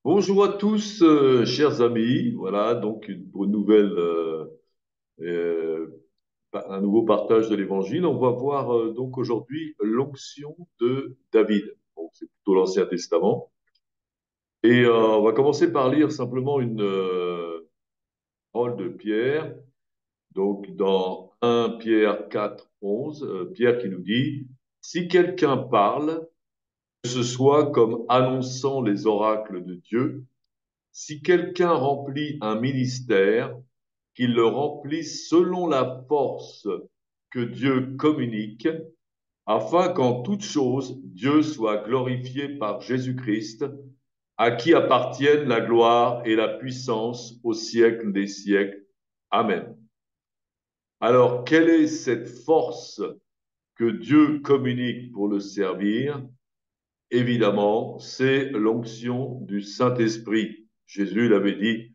Bonjour à tous, chers amis. Voilà, donc pour une nouvelle, un nouveau partage de l'Évangile. On va voir donc aujourd'hui l'onction de David. Donc c'est plutôt l'Ancien Testament. Et on va commencer par lire simplement une parole de Pierre. Donc dans 1 Pierre 4, 11, Pierre qui nous dit, si quelqu'un parle, que ce soit comme annonçant les oracles de Dieu. Si quelqu'un remplit un ministère, qu'il le remplisse selon la force que Dieu communique, afin qu'en toute chose, Dieu soit glorifié par Jésus-Christ, à qui appartiennent la gloire et la puissance au siècle des siècles. Amen. Alors, quelle est cette force que Dieu communique pour le servir? Évidemment, c'est l'onction du Saint-Esprit. Jésus l'avait dit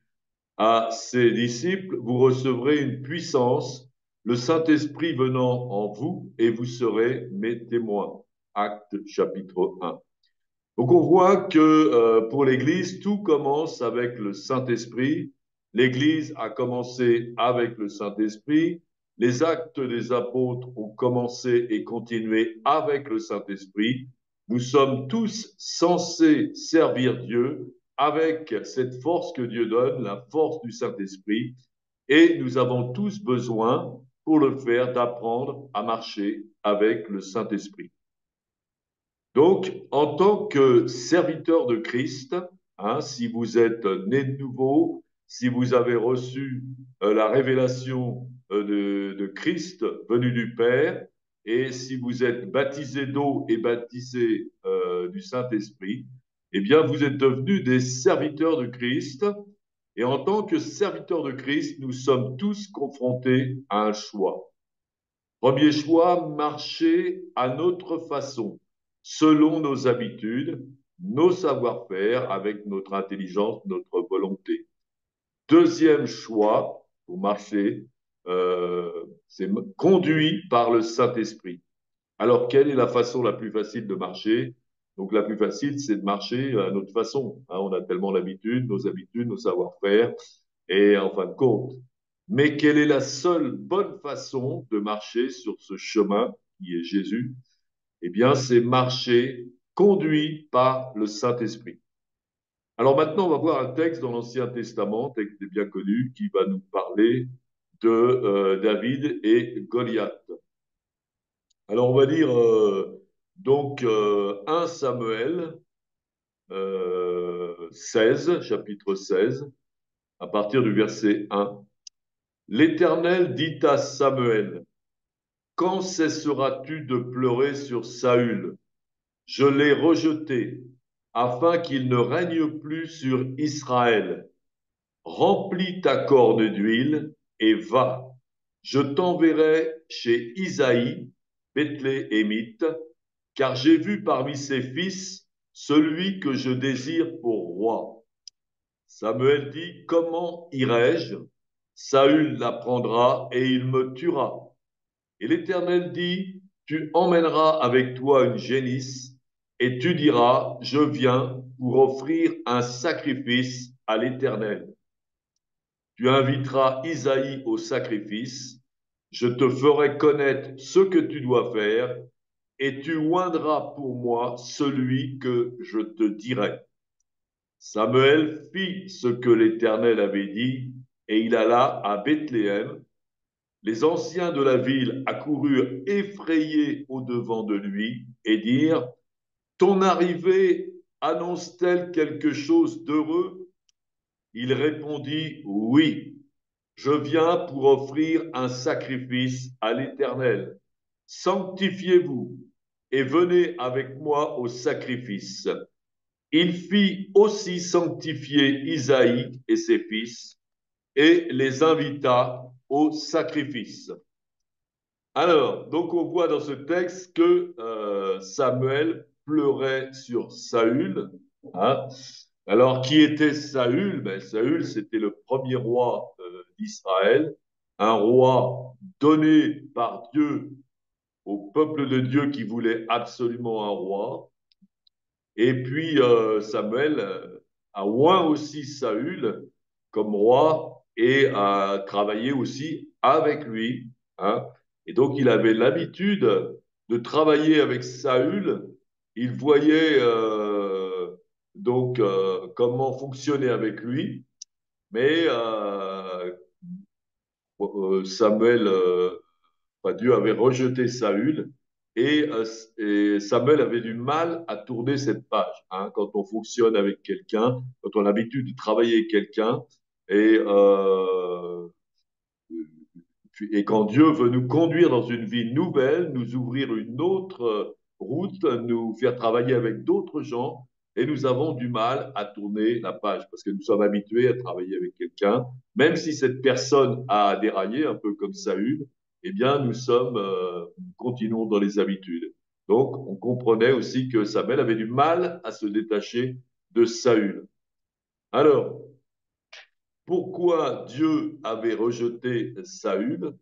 à ses disciples, vous recevrez une puissance, le Saint-Esprit venant en vous, et vous serez mes témoins. Acte chapitre 1. Donc on voit que pour l'Église, tout commence avec le Saint-Esprit. L'Église a commencé avec le Saint-Esprit. Les actes des apôtres ont commencé et continué avec le Saint-Esprit. Nous sommes tous censés servir Dieu avec cette force que Dieu donne, la force du Saint-Esprit. Et nous avons tous besoin, pour le faire, d'apprendre à marcher avec le Saint-Esprit. Donc, en tant que serviteur de Christ, si vous êtes né de nouveau, si vous avez reçu la révélation de Christ venu du Père, et si vous êtes baptisé d'eau et baptisé du Saint-Esprit, eh bien, vous êtes devenus des serviteurs de Christ. Et en tant que serviteurs de Christ, nous sommes tous confrontés à un choix. Premier choix, marcher à notre façon, selon nos habitudes, nos savoir-faire, avec notre intelligence, notre volonté. Deuxième choix, pour marcher, c'est conduit par le Saint-Esprit. Alors, quelle est la façon la plus facile de marcher? Donc, la plus facile, c'est de marcher à notre façon. On a tellement l'habitude, nos savoir-faire, et en fin de compte. Mais quelle est la seule bonne façon de marcher sur ce chemin qui est Jésus? Eh bien, c'est marcher conduit par le Saint-Esprit. Alors maintenant, on va voir un texte dans l'Ancien Testament, texte bien connu, qui va nous parler de David et Goliath. Alors on va dire donc 1 Samuel 16, chapitre 16, à partir du verset 1. L'Éternel dit à Samuel, quand cesseras-tu de pleurer sur Saül? Je l'ai rejeté, afin qu'il ne règne plus sur Israël. Remplis ta corne d'huile et va. Je t'enverrai chez Isaïe, Bethléemite, car j'ai vu parmi ses fils celui que je désire pour roi. Samuel dit, comment irai-je? Saül l'apprendra et il me tuera. Et l'Éternel dit, tu emmèneras avec toi une génisse et tu diras, je viens pour offrir un sacrifice à l'Éternel. Tu inviteras Isaïe au sacrifice, je te ferai connaître ce que tu dois faire et tu oindras pour moi celui que je te dirai. Samuel fit ce que l'Éternel avait dit et il alla à Bethléem. Les anciens de la ville accoururent effrayés au-devant de lui et dirent, ton arrivée annonce-t-elle quelque chose d'heureux? Il répondit, oui, je viens pour offrir un sacrifice à l'Éternel. Sanctifiez-vous et venez avec moi au sacrifice. Il fit aussi sanctifier Isaïe et ses fils et les invita au sacrifice. Alors, donc on voit dans ce texte que Samuel pleurait sur Saül. Hein. Alors, qui était Saül? Saül, c'était le premier roi d'Israël, un roi donné par Dieu au peuple de Dieu qui voulait absolument un roi. Et puis Samuel a oint aussi Saül comme roi et a travaillé aussi avec lui. Hein. Et donc, il avait l'habitude de travailler avec Saül. Il voyait comment fonctionner avec lui. Mais Samuel, enfin, Dieu avait rejeté Saül et Samuel avait du mal à tourner cette page. Hein, quand on fonctionne avec quelqu'un, quand on a l'habitude de travailler avec quelqu'un et et quand Dieu veut nous conduire dans une vie nouvelle, nous ouvrir une autre route, nous faire travailler avec d'autres gens, et nous avons du mal à tourner la page parce que nous sommes habitués à travailler avec quelqu'un, même si cette personne a déraillé, un peu comme Saül, eh bien, nous continuons dans les habitudes. Donc, on comprenait aussi que Samuel avait du mal à se détacher de Saül. Alors, pourquoi Dieu avait rejeté Saül?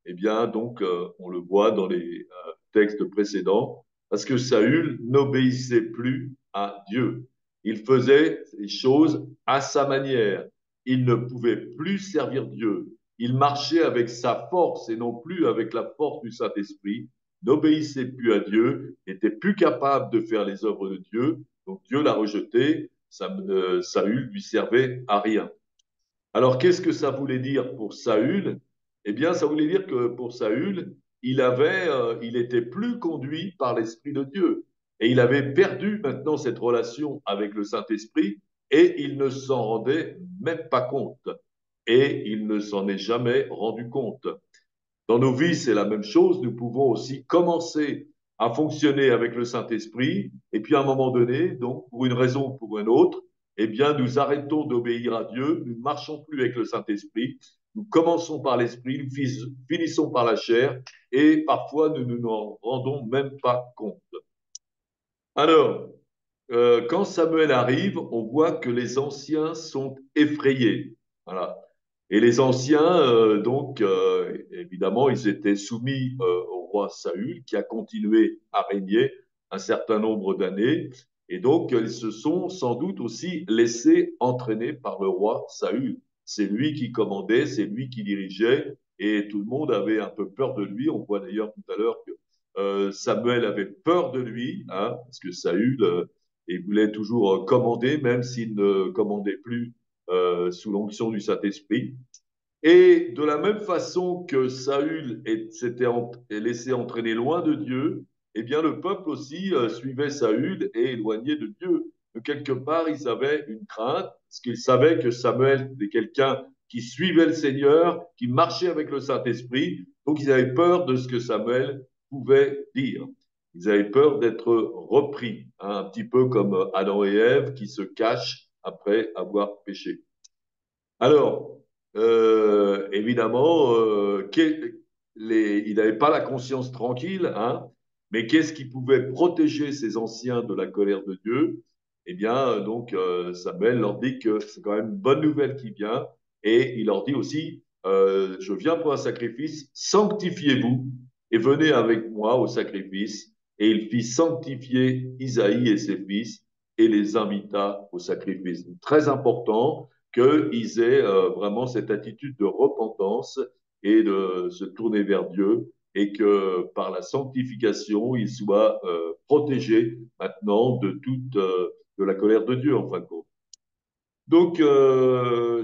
Eh bien, donc, on le voit dans les textes précédents, parce que Saül n'obéissait plus à Dieu. Il faisait les choses à sa manière. Il ne pouvait plus servir Dieu. Il marchait avec sa force et non plus avec la force du Saint-Esprit, n'obéissait plus à Dieu, n'était plus capable de faire les œuvres de Dieu. Donc Dieu l'a rejeté. Saül lui servait à rien. Alors, qu'est-ce que ça voulait dire pour Saül? Eh bien, ça voulait dire que pour Saül, il était plus conduit par l'Esprit de Dieu. Et il avait perdu maintenant cette relation avec le Saint-Esprit et il ne s'en rendait même pas compte. Et il ne s'en est jamais rendu compte. Dans nos vies, c'est la même chose. Nous pouvons aussi commencer à fonctionner avec le Saint-Esprit, et puis à un moment donné, donc pour une raison ou pour une autre, eh bien, nous arrêtons d'obéir à Dieu, nous ne marchons plus avec le Saint-Esprit, nous commençons par l'Esprit, nous finissons par la chair, et parfois nous ne nous en rendons même pas compte. Alors, quand Samuel arrive, on voit que les anciens sont effrayés. Voilà. Et les anciens, évidemment, ils étaient soumis au roi Saül, qui a continué à régner un certain nombre d'années. Et donc, ils se sont sans doute aussi laissés entraîner par le roi Saül. C'est lui qui commandait, c'est lui qui dirigeait, et tout le monde avait un peu peur de lui. On voit d'ailleurs tout à l'heure que Samuel avait peur de lui, hein, parce que Saül il voulait toujours commander, même s'il ne commandait plus sous l'onction du Saint-Esprit. Et de la même façon que Saül s'était laissé entraîner loin de Dieu, eh bien le peuple aussi suivait Saül et éloigné de Dieu. De quelque part, ils avaient une crainte, parce qu'ils savaient que Samuel était quelqu'un qui suivait le Seigneur, qui marchait avec le Saint-Esprit. Donc ils avaient peur de ce que Samuel pouvait dire. Ils avaient peur d'être repris, hein, un petit peu comme Adam et Ève qui se cachent après avoir péché. Alors, évidemment, il n'avait pas la conscience tranquille, hein, mais qu'est-ce qui pouvait protéger ces anciens de la colère de Dieu? Eh bien, Samuel leur dit que c'est quand même une bonne nouvelle qui vient, et il leur dit aussi, je viens pour un sacrifice, sanctifiez-vous et venez avec moi au sacrifice. Et il fit sanctifier Isaïe et ses fils et les invita au sacrifice. Très important qu'ils aient vraiment cette attitude de repentance et de se tourner vers Dieu et que par la sanctification, ils soient protégés maintenant de la colère de Dieu en fin de compte. Donc,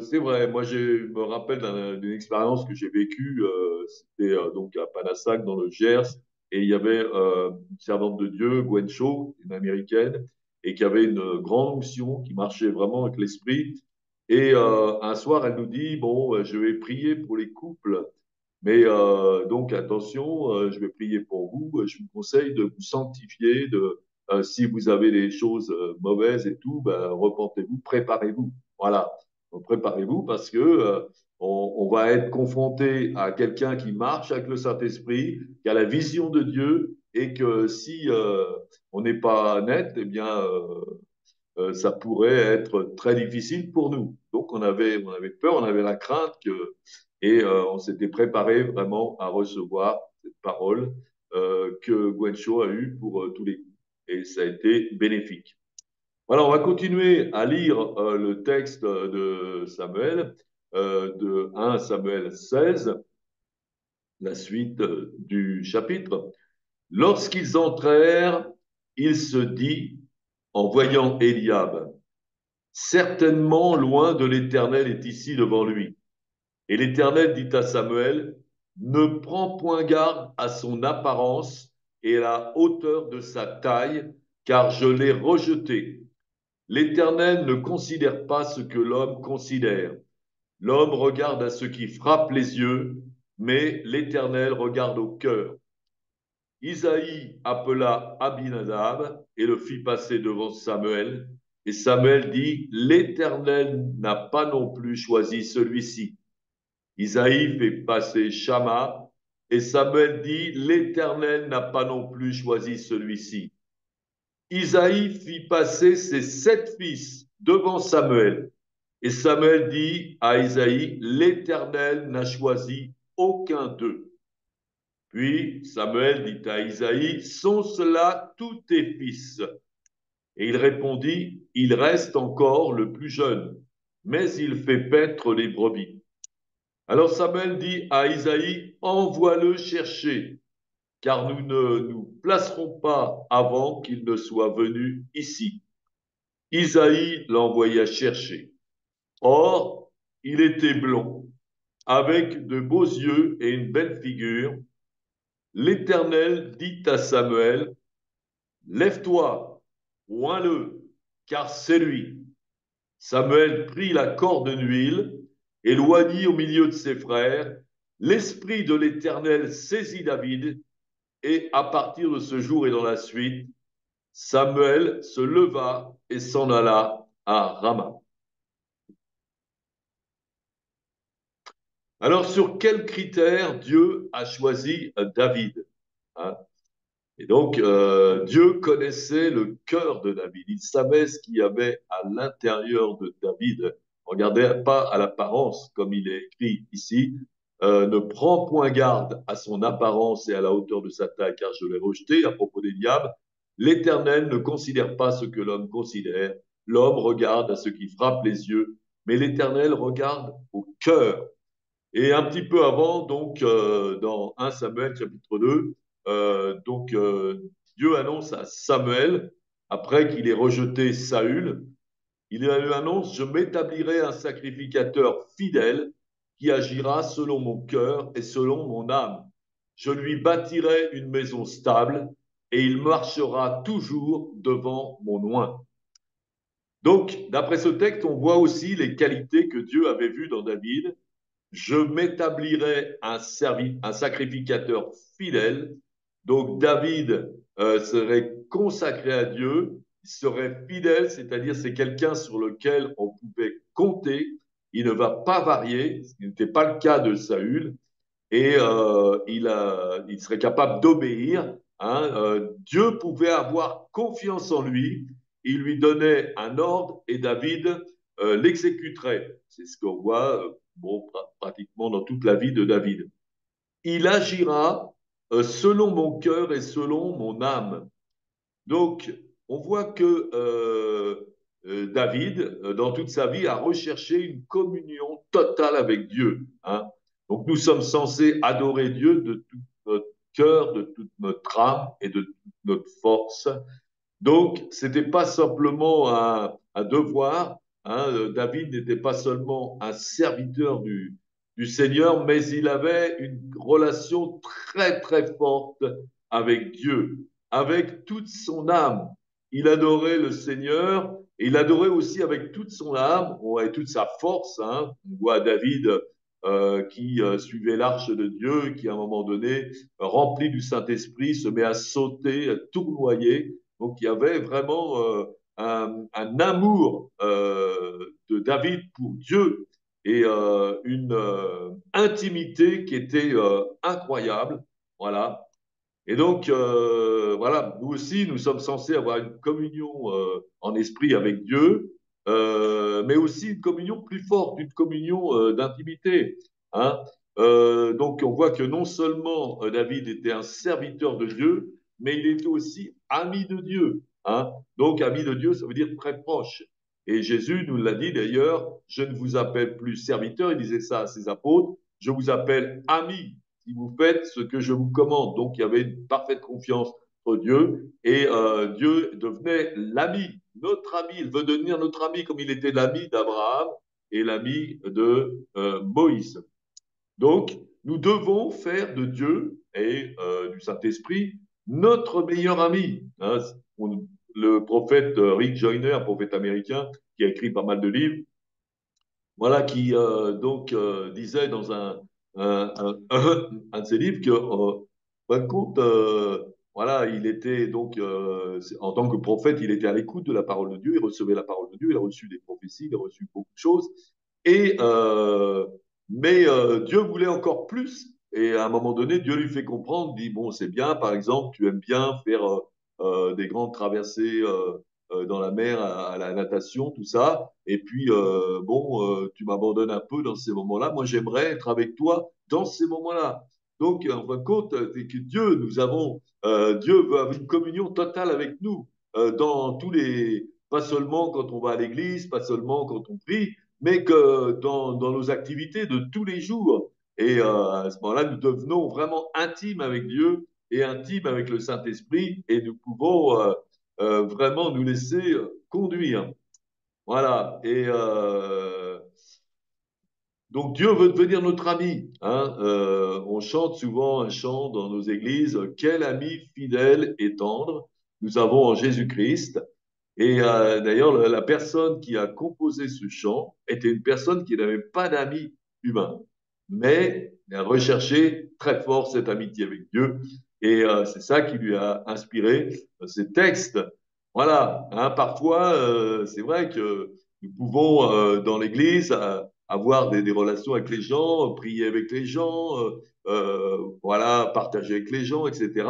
c'est vrai, moi je me rappelle d'une expérience que j'ai vécue, c'était donc à Panassac dans le Gers, et il y avait une servante de Dieu, Gwen Shaw, une américaine, et qui avait une grande onction, qui marchait vraiment avec l'esprit. Et un soir, elle nous dit, bon, je vais prier pour les couples, mais donc attention, je vais prier pour vous, je vous conseille de vous sanctifier, si vous avez des choses mauvaises et tout, ben, repentez-vous, préparez-vous. Voilà. Donc, préparez-vous parce que on va être confronté à quelqu'un qui marche avec le Saint-Esprit, qui a la vision de Dieu et que si on n'est pas net, eh bien, ça pourrait être très difficile pour nous. Donc, on avait peur, on avait la crainte et on s'était préparé vraiment à recevoir cette parole que Gwen Cho a eue pour tous les coups. Et ça a été bénéfique. Voilà, on va continuer à lire le texte de Samuel, de 1 Samuel 16, la suite du chapitre. Lorsqu'ils entrèrent, il se dit, en voyant Éliab, certainement loin de l'Éternel est ici devant lui. Et l'Éternel dit à Samuel, ne prends point garde à son apparence et à la hauteur de sa taille, car je l'ai rejeté. L'Éternel ne considère pas ce que l'homme considère. L'homme regarde à ce qui frappe les yeux, mais l'Éternel regarde au cœur. Isaïe appela Abinadab et le fit passer devant Samuel. Et Samuel dit, l'Éternel n'a pas non plus choisi celui-ci. Isaïe fait passer Shama et Samuel dit, l'Éternel n'a pas non plus choisi celui-ci. Isaïe fit passer ses 7 fils devant Samuel. Et Samuel dit à Isaïe, l'Éternel n'a choisi aucun d'eux. Puis Samuel dit à Isaïe, sont cela tous tes fils? Et il répondit, il reste encore le plus jeune, mais il fait paître les brebis. Alors Samuel dit à Isaïe, envoie-le chercher, car nous ne nous placerons pas avant qu'il ne soit venu ici. Isaïe l'envoya chercher. Or, il était blond, avec de beaux yeux et une belle figure. L'Éternel dit à Samuel, lève-toi, oins-le, car c'est lui. Samuel prit la corde d'huile, éloigné au milieu de ses frères. L'Esprit de l'Éternel saisit David, et à partir de ce jour et dans la suite, Samuel se leva et s'en alla à Rama. Alors, sur quels critères Dieu a choisi David, hein? Et donc, Dieu connaissait le cœur de David. Il savait ce qu'il y avait à l'intérieur de David. Regardez pas à l'apparence, comme il est écrit ici. Ne prends point garde à son apparence et à la hauteur de sa taille, car je l'ai rejeté. À propos des diables, l'Éternel ne considère pas ce que l'homme considère. L'homme regarde à ce qui frappe les yeux, mais l'Éternel regarde au cœur. Et un petit peu avant, donc, dans 1 Samuel chapitre 2, Dieu annonce à Samuel, après qu'il ait rejeté Saül, il lui annonce, je m'établirai un sacrificateur fidèle qui agira selon mon cœur et selon mon âme. Je lui bâtirai une maison stable et il marchera toujours devant mon oint. Donc, d'après ce texte, on voit aussi les qualités que Dieu avait vues dans David. Je m'établirai un sacrificateur fidèle. Donc David serait consacré à Dieu, il serait fidèle, c'est-à-dire c'est quelqu'un sur lequel on pouvait compter. Il ne va pas varier, ce qui n'était pas le cas de Saül, et il serait capable d'obéir. Hein. Dieu pouvait avoir confiance en lui, il lui donnait un ordre et David l'exécuterait. C'est ce qu'on voit bon, pratiquement dans toute la vie de David. Il agira selon mon cœur et selon mon âme. Donc, on voit que David, dans toute sa vie, a recherché une communion totale avec Dieu. Hein. Donc, nous sommes censés adorer Dieu de tout notre cœur, de toute notre âme et de toute notre force. Donc, ce n'était pas simplement un devoir. Hein. David n'était pas seulement un serviteur du Seigneur, mais il avait une relation très, très forte avec Dieu, avec toute son âme. Il adorait le Seigneur et il adorait aussi avec toute son âme et toute sa force. Hein. On voit David qui suivait l'arche de Dieu, qui à un moment donné, rempli du Saint-Esprit, se met à sauter, à tournoyer. Donc il y avait vraiment un amour de David pour Dieu et une intimité qui était incroyable. Voilà. Et donc, voilà, nous aussi, nous sommes censés avoir une communion en esprit avec Dieu, mais aussi une communion plus forte, une communion d'intimité. Hein. Donc, on voit que non seulement David était un serviteur de Dieu, mais il était aussi ami de Dieu. Hein. Donc, ami de Dieu, ça veut dire très proche. Et Jésus nous l'a dit d'ailleurs, je ne vous appelle plus serviteur, il disait ça à ses apôtres, je vous appelle ami si vous faites ce que je vous commande. Donc, il y avait une parfaite confiance entre Dieu et Dieu devenait l'ami, notre ami. Il veut devenir notre ami comme il était l'ami d'Abraham et l'ami de Moïse. Donc, nous devons faire de Dieu et du Saint-Esprit notre meilleur ami. Hein. Le prophète Rick Joyner, un prophète américain qui a écrit pas mal de livres, voilà, qui disait dans un de ses livres que, fin de compte, voilà, il était donc, en tant que prophète, il était à l'écoute de la parole de Dieu, il recevait la parole de Dieu, il a reçu des prophéties, il a reçu beaucoup de choses, et, mais Dieu voulait encore plus. Et à un moment donné, Dieu lui fait comprendre, dit, bon, c'est bien, par exemple, tu aimes bien faire des grandes traversées dans la mer à la natation, tout ça. Et puis, tu m'abandonnes un peu dans ces moments-là. Moi, j'aimerais être avec toi dans ces moments-là. Donc, en fin de compte, c'est que Dieu veut avoir une communion totale avec nous dans tous les, pas seulement quand on va à l'église, pas seulement quand on prie, mais que dans nos activités de tous les jours. Et à ce moment-là, nous devenons vraiment intimes avec Dieu et intimes avec le Saint-Esprit et nous pouvons vraiment nous laisser conduire. Voilà. Et donc Dieu veut devenir notre ami. Hein. On chante souvent un chant dans nos églises, quel ami fidèle et tendre nous avons en Jésus-Christ. Et d'ailleurs, la personne qui a composé ce chant était une personne qui n'avait pas d'amis humains, mais elle a recherché très fort cette amitié avec Dieu. Et c'est ça qui lui a inspiré ces textes. Voilà, hein, parfois, c'est vrai que nous pouvons, dans l'Église, avoir des relations avec les gens, prier avec les gens, voilà, partager avec les gens, etc.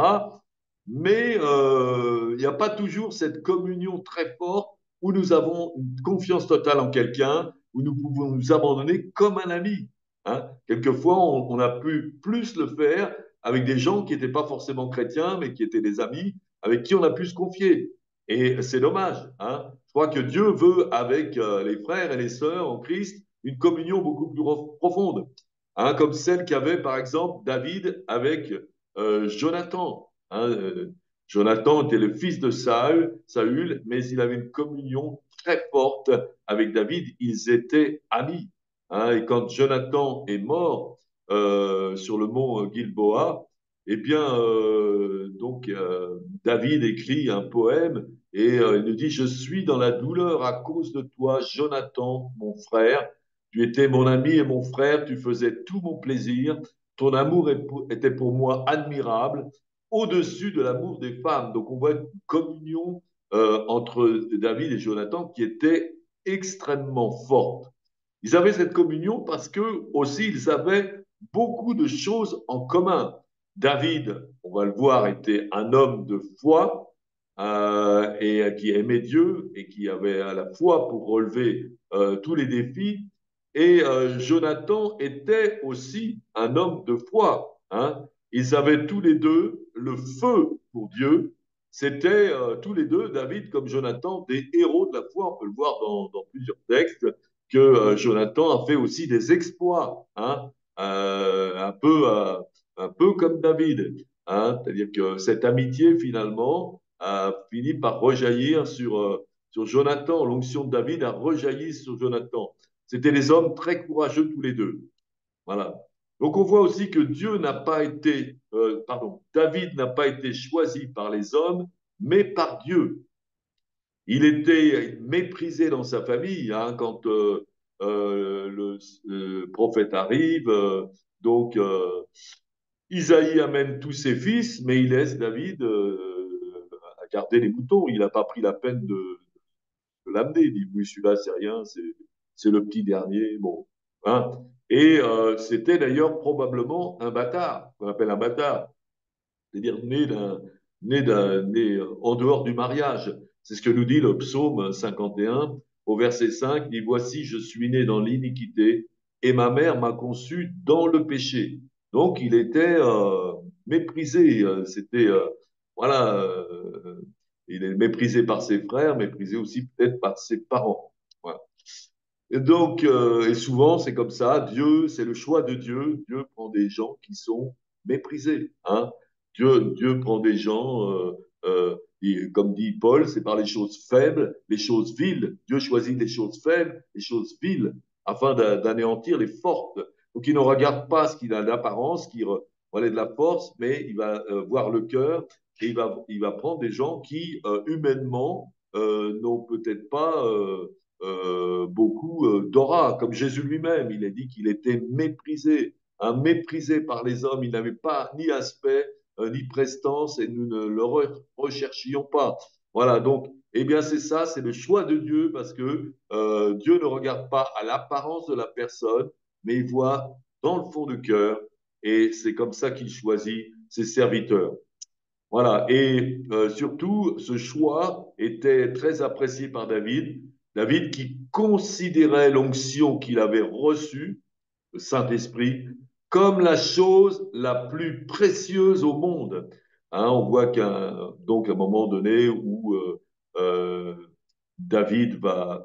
Mais il n'y a pas toujours cette communion très forte où nous avons une confiance totale en quelqu'un, où nous pouvons nous abandonner comme un ami. Hein. Quelquefois, on a pu plus le faire avec des gens qui n'étaient pas forcément chrétiens, mais qui étaient des amis, avec qui on a pu se confier. Et c'est dommage. Hein. Je crois que Dieu veut, avec les frères et les sœurs en Christ, une communion beaucoup plus profonde. Hein, comme celle qu'avait, par exemple, David avec Jonathan. Hein, Jonathan était le fils de Saül, mais il avait une communion très forte avec David. Ils étaient amis. Hein, et quand Jonathan est mort sur le mont Gilboa, eh bien, David écrit un poème et il nous dit, je suis dans la douleur à cause de toi, Jonathan, mon frère. Tu étais mon ami et mon frère, tu faisais tout mon plaisir. Ton amour était pour moi admirable, au-dessus de l'amour des femmes. Donc on voit une communion entre David et Jonathan qui était extrêmement forte. Ils avaient cette communion parce que aussi ils avaient beaucoup de choses en commun. David, on va le voir, était un homme de foi et qui aimait Dieu et qui avait à la foi pour relever tous les défis. Et Jonathan était aussi un homme de foi. Hein. Ils avaient tous les deux le feu pour Dieu. C'était tous les deux, David comme Jonathan, des héros de la foi. On peut le voir dans plusieurs textes que Jonathan a fait aussi des exploits, hein, un peu comme David. Hein, c'est-à-dire que cette amitié, finalement, a fini par rejaillir sur Jonathan. L'onction de David a rejailli sur Jonathan. C'était des hommes très courageux tous les deux. Voilà. Donc on voit aussi que David n'a pas été choisi par les hommes, mais par Dieu. Il était méprisé dans sa famille hein, quand le prophète arrive. Donc Isaïe amène tous ses fils, mais il laisse David à garder les moutons. Il n'a pas pris la peine de l'amener. Il dit oui, celui-là, c'est rien, c'est le petit dernier. Bon, hein. Et c'était d'ailleurs probablement un bâtard, qu'on appelle un bâtard, c'est-à-dire né en dehors du mariage. C'est ce que nous dit le psaume 51 au verset 5. Il dit, voici, je suis né dans l'iniquité et ma mère m'a conçu dans le péché. Donc, il était méprisé. C'était, voilà, Il est méprisé par ses frères, méprisé aussi peut-être par ses parents. Voilà. Et donc, et souvent, c'est comme ça. Dieu, c'est le choix de Dieu. Dieu prend des gens qui sont méprisés. Hein. Dieu prend des gens, comme dit Paul, c'est par les choses faibles, les choses viles. Dieu choisit les choses faibles, les choses viles, afin d'anéantir les fortes. Donc, il ne regarde pas ce qu'il a d'apparence, qui relève de la force, mais il va voir le cœur et il va prendre des gens qui, humainement, n'ont peut-être pas beaucoup d'aura, comme Jésus lui-même. Il a dit qu'il était méprisé, méprisé par les hommes. Il n'avait pas ni aspect, ni prestance, et nous ne le recherchions pas. Voilà, donc, eh bien, c'est ça, c'est le choix de Dieu, parce que Dieu ne regarde pas à l'apparence de la personne, mais il voit dans le fond du cœur, et c'est comme ça qu'il choisit ses serviteurs. Voilà. Et surtout, ce choix était très apprécié par David. David qui considérait l'onction qu'il avait reçue, le Saint-Esprit, comme la chose la plus précieuse au monde. Hein, on voit donc à un moment donné où euh, David va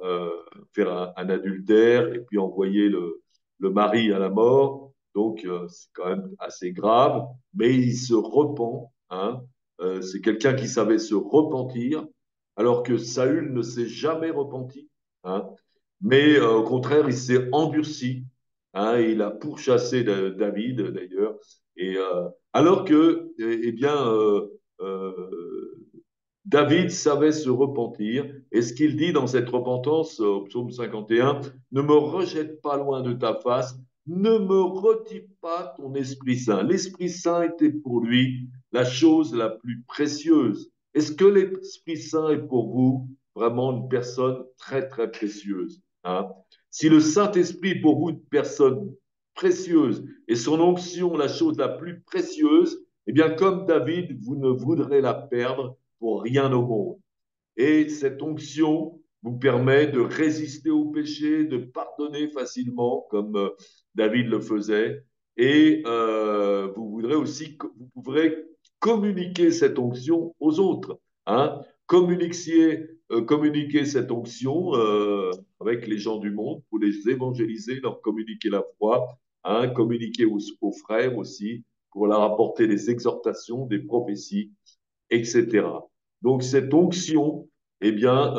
faire un adultère et puis envoyer le mari à la mort. Donc, c'est quand même assez grave, mais il se repent. Hein. C'est quelqu'un qui savait se repentir, alors que Saül ne s'est jamais repenti. Hein. Mais au contraire, il s'est endurci. Hein, et il a pourchassé David, d'ailleurs. Et alors que, eh bien, David savait se repentir, et ce qu'il dit dans cette repentance au psaume 51, ne me rejette pas loin de ta face, ne me retire pas ton Esprit Saint. L'Esprit Saint était pour lui la chose la plus précieuse. Est-ce que l'Esprit Saint est pour vous vraiment une personne très, très précieuse? Hein? Si le Saint-Esprit est pour vous une personne précieuse et son onction la chose la plus précieuse, eh bien, comme David, vous ne voudrez la perdre pour rien au monde. Et cette onction vous permet de résister au péché, de pardonner facilement, comme David le faisait. Et vous voudrez aussi, vous pourrez communiquer cette onction aux autres. Hein. Communiquer cette onction avec les gens du monde pour les évangéliser, leur communiquer la foi, hein, communiquer aux frères aussi pour leur apporter des exhortations, des prophéties, etc. Donc cette onction, eh bien,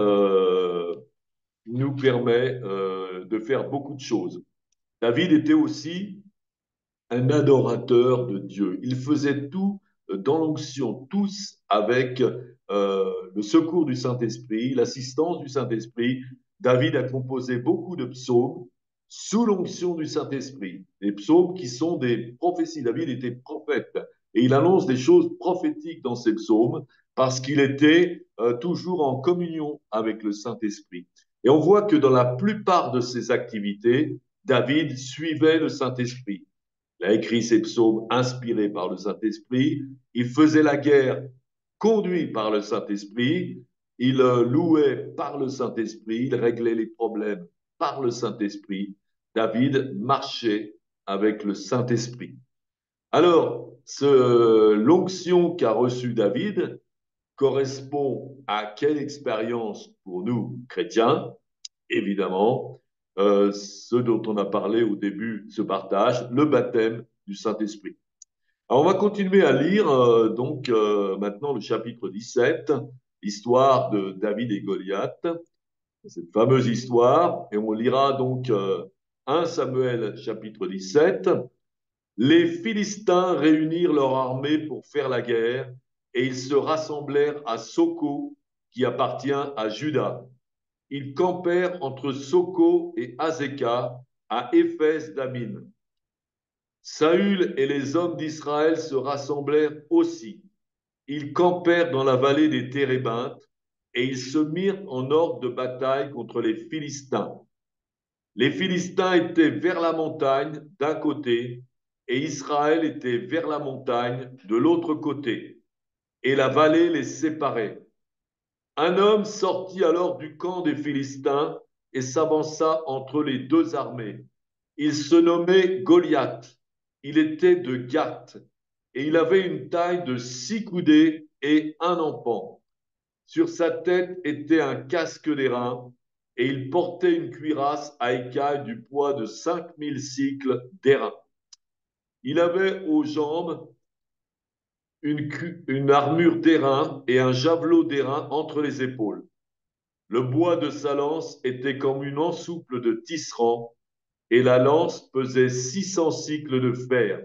nous permet de faire beaucoup de choses. David était aussi un adorateur de Dieu. Il faisait tout dans l'onction, tous avec le secours du Saint-Esprit, l'assistance du Saint-Esprit. David a composé beaucoup de psaumes sous l'onction du Saint-Esprit. Des psaumes qui sont des prophéties. David était prophète et il annonce des choses prophétiques dans ses psaumes parce qu'il était toujours en communion avec le Saint-Esprit. Et on voit que dans la plupart de ses activités, David suivait le Saint-Esprit. Il a écrit ses psaumes inspirés par le Saint-Esprit. Il faisait la guerre conduit par le Saint-Esprit. Il louait par le Saint-Esprit. Il réglait les problèmes par le Saint-Esprit. David marchait avec le Saint-Esprit. Alors, l'onction qu'a reçue David correspond à quelle expérience pour nous, chrétiens? Évidemment, ce dont on a parlé au début de ce partage, le baptême du Saint-Esprit. Alors, on va continuer à lire donc maintenant le chapitre 17, l'histoire de David et Goliath, cette fameuse histoire, et on lira donc 1 Samuel chapitre 17. Les Philistins réunirent leur armée pour faire la guerre, et ils se rassemblèrent à Soko, qui appartient à Juda. Ils campèrent entre Soko et Azekah, à Éphès d'Amin. Saül et les hommes d'Israël se rassemblèrent aussi. Ils campèrent dans la vallée des Térébintes et ils se mirent en ordre de bataille contre les Philistins. Les Philistins étaient vers la montagne d'un côté et Israël était vers la montagne de l'autre côté, et la vallée les séparait. Un homme sortit alors du camp des Philistins et s'avança entre les deux armées. Il se nommait Goliath. Il était de Gath et il avait une taille de 6 coudées et un empan. Sur sa tête était un casque d'airain et il portait une cuirasse à écailles du poids de 5000 cycles d'airain. Il avait aux jambes une armure d'airain et un javelot d'airain entre les épaules. Le bois de sa lance était comme une ensouple de tisserand et la lance pesait 600 cycles de fer.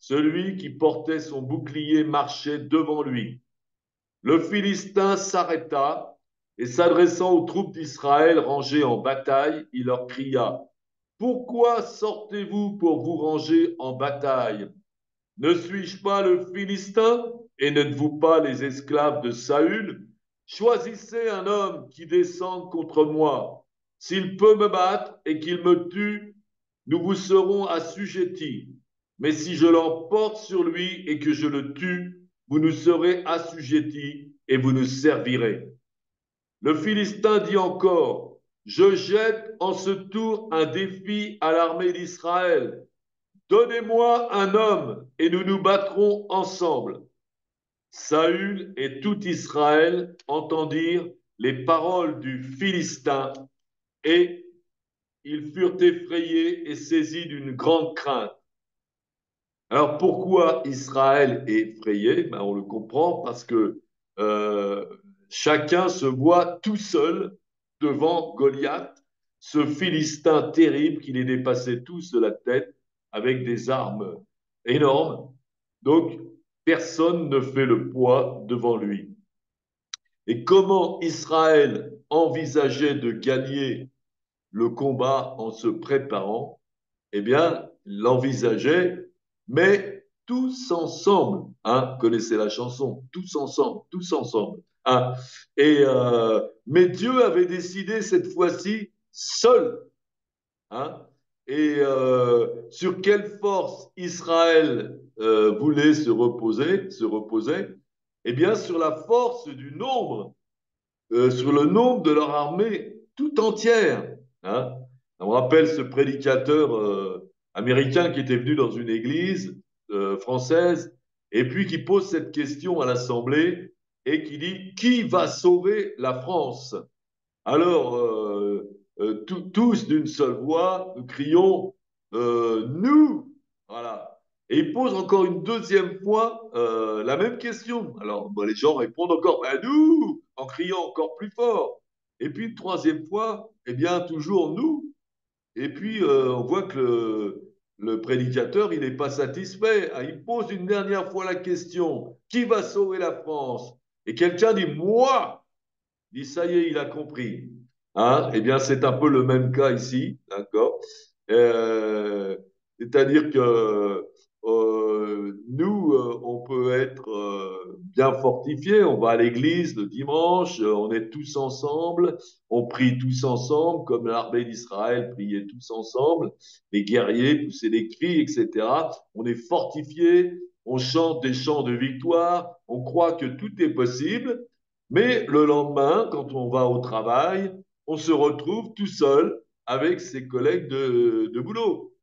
Celui qui portait son bouclier marchait devant lui. Le Philistin s'arrêta et s'adressant aux troupes d'Israël rangées en bataille, il leur cria: Pourquoi sortez-vous pour vous ranger en bataille? Ne suis-je pas le Philistin et n'êtes-vous pas les esclaves de Saül? Choisissez un homme qui descende contre moi. S'il peut me battre et qu'il me tue, nous vous serons assujettis. Mais si je l'emporte sur lui et que je le tue, vous nous serez assujettis et vous nous servirez. Le Philistin dit encore: Je jette en ce tour un défi à l'armée d'Israël. Donnez-moi un homme et nous nous battrons ensemble. Saül et tout Israël entendirent les paroles du Philistin et ils furent effrayés et saisis d'une grande crainte. Alors pourquoi Israël est effrayé? Ben, on le comprend parce que euh, chacun se voit tout seul devant Goliath, ce Philistin terrible qui les dépassait tous de la tête avec des armes énormes. Donc personne ne fait le poids devant lui. Et comment Israël envisageait de gagner le combat en se préparant? Eh bien, l'envisageait, mais tous ensemble. Hein, vous connaissez la chanson, tous ensemble, tous ensemble. Hein. Mais Dieu avait décidé cette fois-ci seul. Hein. Sur quelle force Israël voulait se reposer? Eh bien, sur la force du nombre, sur le nombre de leur armée tout entière. Hein. On rappelle ce prédicateur américain qui était venu dans une église française et puis qui pose cette question à l'Assemblée et qui dit: Qui va sauver la France? Alors, tous d'une seule voix, nous crions: Nous! Voilà. Et il pose encore une deuxième fois la même question. Alors, bon, les gens répondent encore: Ben, nous! En criant encore plus fort. Et puis, une troisième fois, eh bien, toujours nous. Et puis, on voit que le prédicateur, il n'est pas satisfait. Hein. Il pose une dernière fois la question: Qui va sauver la France? Et quelqu'un dit: Moi! Il dit: Ça y est, il a compris. Hein. Eh bien, c'est un peu le même cas ici, d'accord. C'est-à-dire que nous, on peut être bien fortifiés. On va à l'église le dimanche, on est tous ensemble, on prie tous ensemble, comme l'armée d'Israël priait tous ensemble, les guerriers poussaient des cris, etc. On est fortifiés, on chante des chants de victoire, on croit que tout est possible. Mais le lendemain, quand on va au travail, on se retrouve tout seul avec ses collègues de boulot,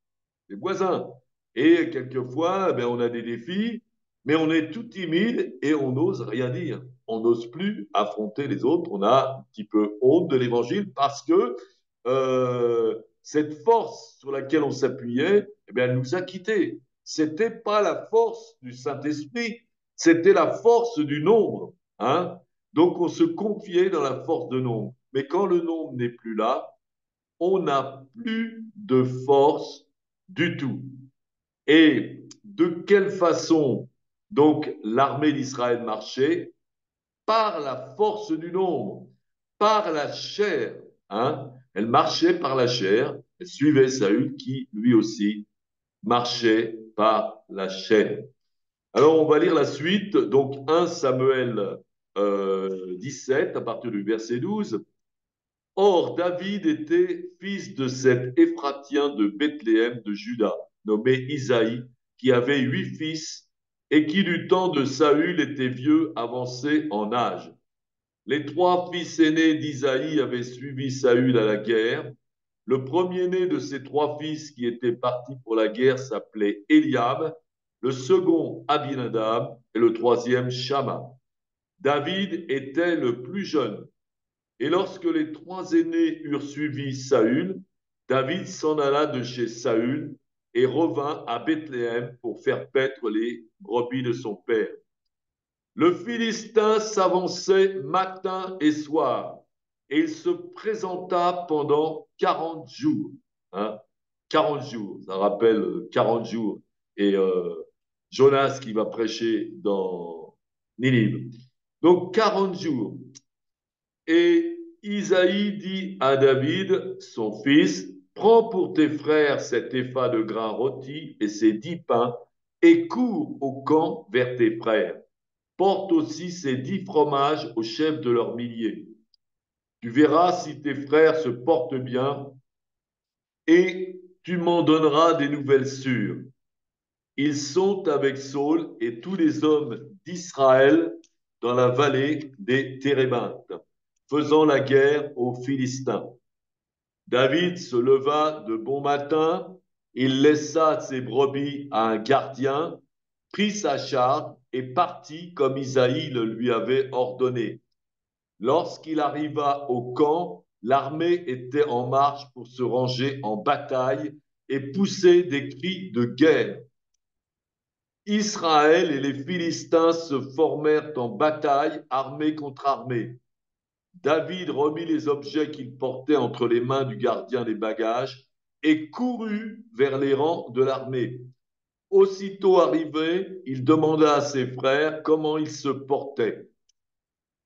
les voisins. Et quelquefois, ben, on a des défis, mais on est tout timide et on n'ose rien dire. On n'ose plus affronter les autres. On a un petit peu honte de l'évangile parce que cette force sur laquelle on s'appuyait, eh bien, elle nous a quittés. C'était pas la force du Saint-Esprit, c'était la force du nombre. Hein. Donc, on se confiait dans la force de nombre. Mais quand le nombre n'est plus là, on n'a plus de force du tout. Et de quelle façon donc l'armée d'Israël marchait? Par la force du nombre, par la chair. Hein. Elle marchait par la chair, elle suivait Saül qui lui aussi marchait par la chair. Alors on va lire la suite, donc 1 Samuel 17 à partir du verset 12. Or, David était fils de cet Éphratien de Bethléem de Juda, nommé Isaïe, qui avait 8 fils et qui, du temps de Saül, était vieux, avancé en âge. Les 3 fils aînés d'Isaïe avaient suivi Saül à la guerre. Le premier-né de ces 3 fils qui étaient partis pour la guerre s'appelait Eliab, le second Abinadab et le troisième Shama. David était le plus jeune. Et lorsque les trois aînés eurent suivi Saül, David s'en alla de chez Saül et revint à Bethléem pour faire paître les brebis de son père. Le Philistin s'avançait matin et soir, et il se présenta pendant 40 jours. Hein, 40 jours, ça rappelle 40 jours. Et Jonas qui va prêcher dans Ninive. Donc 40 jours. Et Isaïe dit à David, son fils, prends pour tes frères cet épha de grains rôtis et ces 10 pains, et cours au camp vers tes frères. Porte aussi ces 10 fromages au chef de leurs milliers. Tu verras si tes frères se portent bien, et tu m'en donneras des nouvelles sûres. Ils sont avec Saul et tous les hommes d'Israël dans la vallée des Térébintes, faisant la guerre aux Philistins. David se leva de bon matin, il laissa ses brebis à un gardien, prit sa charge et partit comme Isaïe le lui avait ordonné. Lorsqu'il arriva au camp, l'armée était en marche pour se ranger en bataille et pousser des cris de guerre. Israël et les Philistins se formèrent en bataille, armée contre armée. David remit les objets qu'il portait entre les mains du gardien des bagages et courut vers les rangs de l'armée. Aussitôt arrivé, il demanda à ses frères comment ils se portaient.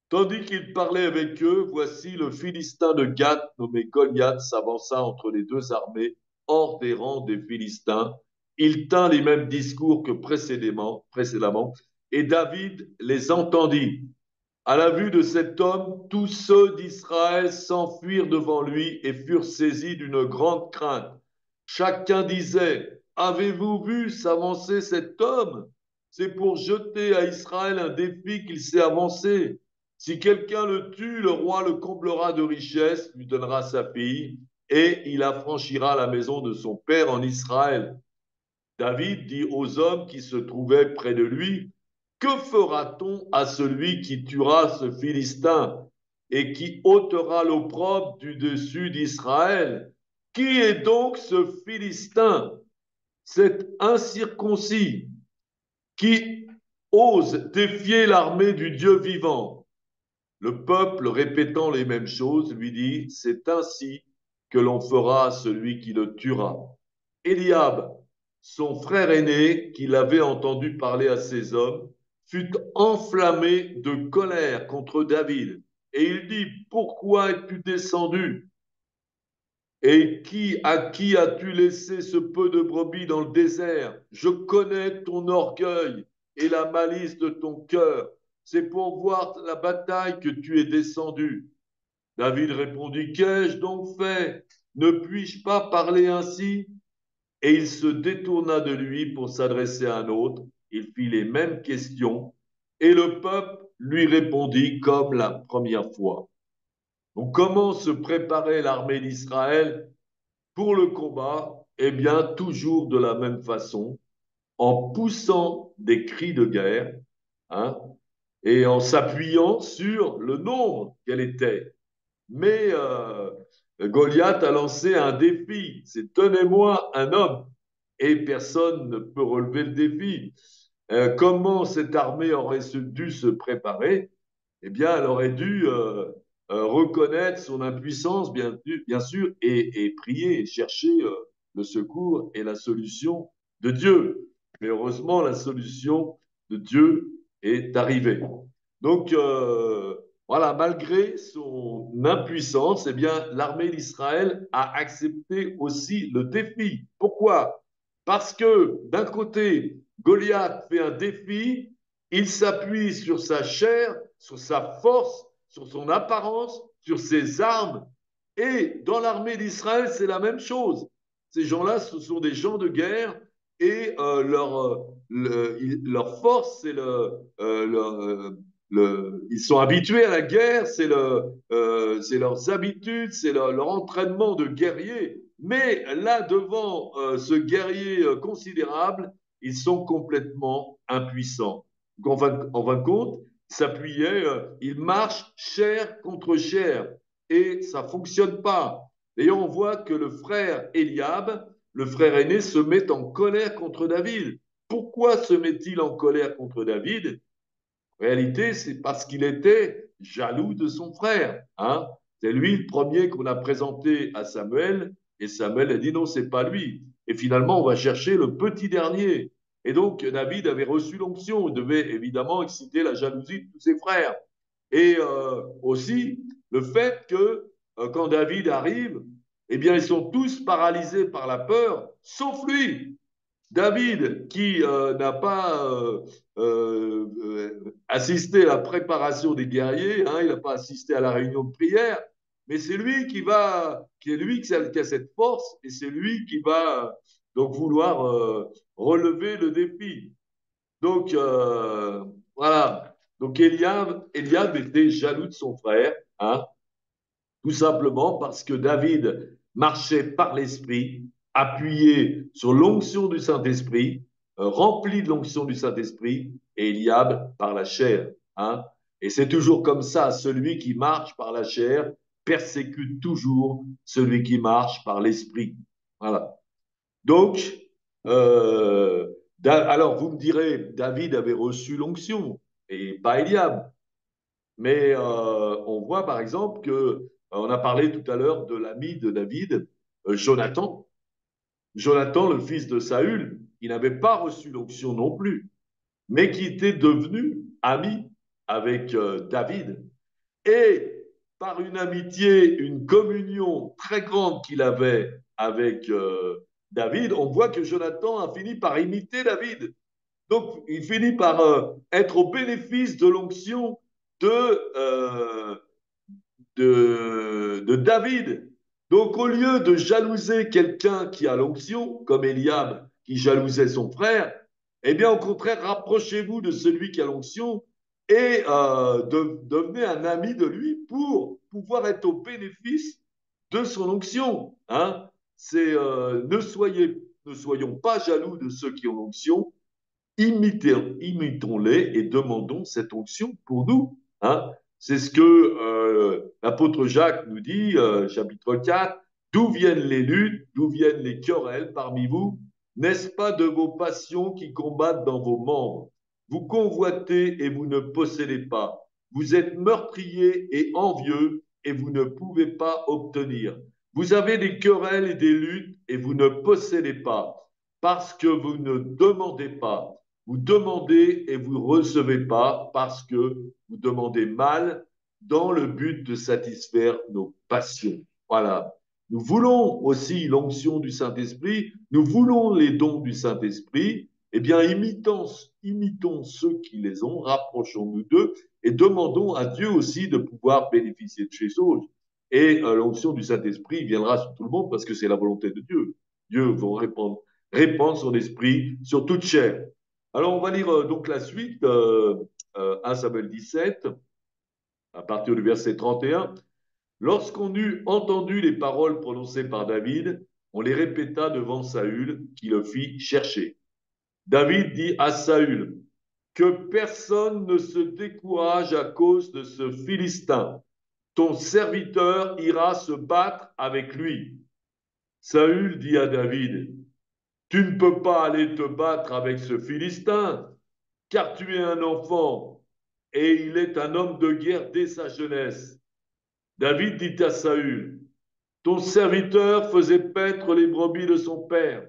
Tandis qu'il parlait avec eux, voici le Philistin de Gath, nommé Goliath, s'avança entre les deux armées, hors des rangs des Philistins. Il tint les mêmes discours que précédemment, et David les entendit. À la vue de cet homme, tous ceux d'Israël s'enfuirent devant lui et furent saisis d'une grande crainte. Chacun disait, avez-vous vu s'avancer cet homme? C'est pour jeter à Israël un défi qu'il s'est avancé. Si quelqu'un le tue, le roi le comblera de richesses, lui donnera sa fille, et il affranchira la maison de son père en Israël. David dit aux hommes qui se trouvaient près de lui, que fera-t-on à celui qui tuera ce Philistin et qui ôtera l'opprobre du dessus d'Israël? Qui est donc ce Philistin, cet incirconcis qui ose défier l'armée du Dieu vivant? Le peuple, répétant les mêmes choses, lui dit, c'est ainsi que l'on fera à celui qui le tuera. Eliab, son frère aîné, qui l'avait entendu parler à ces hommes, fut enflammé de colère contre David. Et il dit, pourquoi es-tu descendu? Et à qui as-tu laissé ce peu de brebis dans le désert? Je connais ton orgueil et la malice de ton cœur. C'est pour voir la bataille que tu es descendu. David répondit, qu'ai-je donc fait? Ne puis-je pas parler ainsi? Et il se détourna de lui pour s'adresser à un autre. Il fit les mêmes questions et le peuple lui répondit comme la première fois. Donc, comment se préparait l'armée d'Israël pour le combat? Eh bien, toujours de la même façon, en poussant des cris de guerre, hein, et en s'appuyant sur le nombre qu'elle était. Mais Goliath a lancé un défi, c'est donnez-moi un homme. Et personne ne peut relever le défi. Comment cette armée aurait dû se préparer? Eh bien, elle aurait dû reconnaître son impuissance, bien sûr, et prier et chercher le secours et la solution de Dieu. Mais heureusement, la solution de Dieu est arrivée. Donc, voilà, malgré son impuissance, eh bien, l'armée d'Israël a accepté aussi le défi. Pourquoi? Parce que d'un côté, Goliath fait un défi, il s'appuie sur sa chair, sur sa force, sur son apparence, sur ses armes. Et dans l'armée d'Israël, c'est la même chose. Ces gens-là, ce sont des gens de guerre et leur force, c'est ils sont habitués à la guerre, c'est leurs habitudes, c'est leur entraînement de guerrier. Mais là, devant ce guerrier considérable, ils sont complètement impuissants. Donc, en fin de compte, s'appuyait, il marche chair contre chair et ça ne fonctionne pas. D'ailleurs, on voit que le frère Eliab, le frère aîné, se met en colère contre David. Pourquoi se met-il en colère contre David? En réalité, c'est parce qu'il était jaloux de son frère. Hein. C'est lui le premier qu'on a présenté à Samuel, et Samuel a dit non, c'est pas lui. Et finalement, on va chercher le petit dernier. Et donc, David avait reçu l'onction. Il devait évidemment exciter la jalousie de tous ses frères. Et aussi, le fait que quand David arrive, eh bien, ils sont tous paralysés par la peur, sauf lui. David, qui n'a pas assisté à la préparation des guerriers, hein, il n'a pas assisté à la réunion de prière, mais c'est lui qui est lui qui a cette force, et c'est lui qui va donc vouloir relever le défi. Donc voilà. Donc Eliab était jaloux de son frère, hein, tout simplement parce que David marchait par l'Esprit, appuyé sur l'onction du Saint-Esprit, rempli de l'onction du Saint-Esprit, et Eliab par la chair. Hein. Et c'est toujours comme ça, celui qui marche par la chair persécute toujours celui qui marche par l'Esprit. Voilà. Donc, alors vous me direz, David avait reçu l'onction et pas Eliab. Mais on voit par exemple que, on a parlé tout à l'heure de l'ami de David, Jonathan. Jonathan, le fils de Saül, il n'avait pas reçu l'onction non plus, mais qui était devenu ami avec David. Et par une amitié, une communion très grande qu'il avait avec David, on voit que Jonathan a fini par imiter David. Donc, il finit par être au bénéfice de l'onction de, euh, de David. Donc, au lieu de jalouser quelqu'un qui a l'onction, comme Eliab qui jalousait son frère, eh bien, au contraire, rapprochez-vous de celui qui a l'onction et devenez un ami de lui pour pouvoir être au bénéfice de son onction. Hein. C'est, ne soyons pas jaloux de ceux qui ont l'onction, imitons-les et demandons cette onction pour nous. Hein. C'est ce que l'apôtre Jacques nous dit, chapitre 4, d'où viennent les luttes, d'où viennent les querelles parmi vous? N'est-ce pas de vos passions qui combattent dans vos membres? Vous convoitez et vous ne possédez pas. Vous êtes meurtriers et envieux et vous ne pouvez pas obtenir. Vous avez des querelles et des luttes et vous ne possédez pas parce que vous ne demandez pas. Vous demandez et vous ne recevez pas parce que vous demandez mal dans le but de satisfaire nos passions. Voilà. Nous voulons aussi l'onction du Saint-Esprit, nous voulons les dons du Saint-Esprit. Eh bien, imitons ceux qui les ont, rapprochons-nous d'eux et demandons à Dieu aussi de pouvoir bénéficier de ces choses. Et l'onction du Saint-Esprit viendra sur tout le monde parce que c'est la volonté de Dieu. Dieu va répandre son esprit sur toute chair. Alors, on va lire donc la suite, 1 Samuel 17, à partir du verset 31. Lorsqu'on eut entendu les paroles prononcées par David, on les répéta devant Saül, qui le fit chercher. David dit à Saül, que personne ne se décourage à cause de ce Philistin. Ton serviteur ira se battre avec lui. Saül dit à David, tu ne peux pas aller te battre avec ce Philistin, car tu es un enfant, et il est un homme de guerre dès sa jeunesse. David dit à Saül, ton serviteur faisait paître les brebis de son père,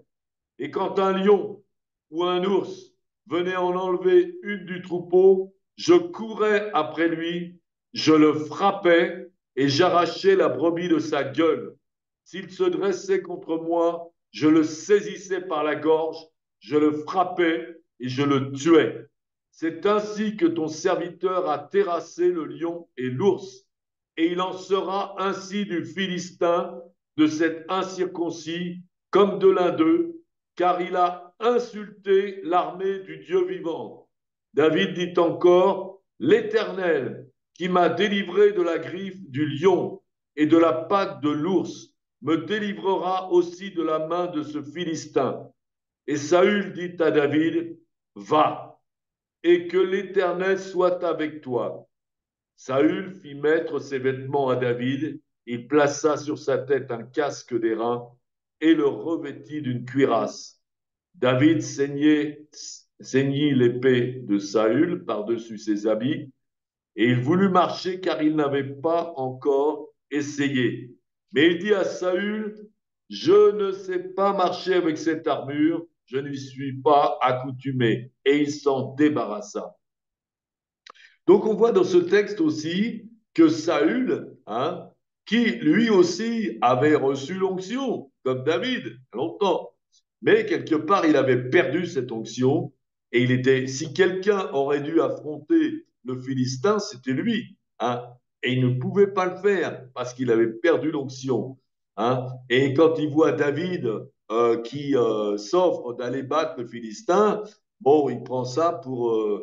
et quand un lion ou un ours venait en enlever une du troupeau, je courais après lui, je le frappais et j'arrachais la brebis de sa gueule. S'il se dressait contre moi, je le saisissais par la gorge, je le frappais et je le tuais. C'est ainsi que ton serviteur a terrassé le lion et l'ours, et il en sera ainsi du Philistin, de cet incirconcis, comme de l'un d'eux, car il a insulté l'armée du Dieu vivant. David dit encore, l'Éternel, qui m'a délivré de la griffe du lion et de la patte de l'ours, me délivrera aussi de la main de ce Philistin. Et Saül dit à David, va. et que l'Éternel soit avec toi. Saül fit mettre ses vêtements à David, il plaça sur sa tête un casque d'airain et le revêtit d'une cuirasse. David ceignit l'épée de Saül par-dessus ses habits, et il voulut marcher car il n'avait pas encore essayé. Mais il dit à Saül, je ne sais pas marcher avec cette armure, je n'y suis pas accoutumé. Et il s'en débarrassa. Donc on voit dans ce texte aussi que Saül, qui lui aussi avait reçu l'onction, comme David, longtemps, mais quelque part il avait perdu cette onction et il était, si quelqu'un aurait dû affronter le Philistin, c'était lui, et il ne pouvait pas le faire parce qu'il avait perdu l'onction. Et quand il voit David qui s'offre d'aller battre le Philistin, bon, il prend ça pour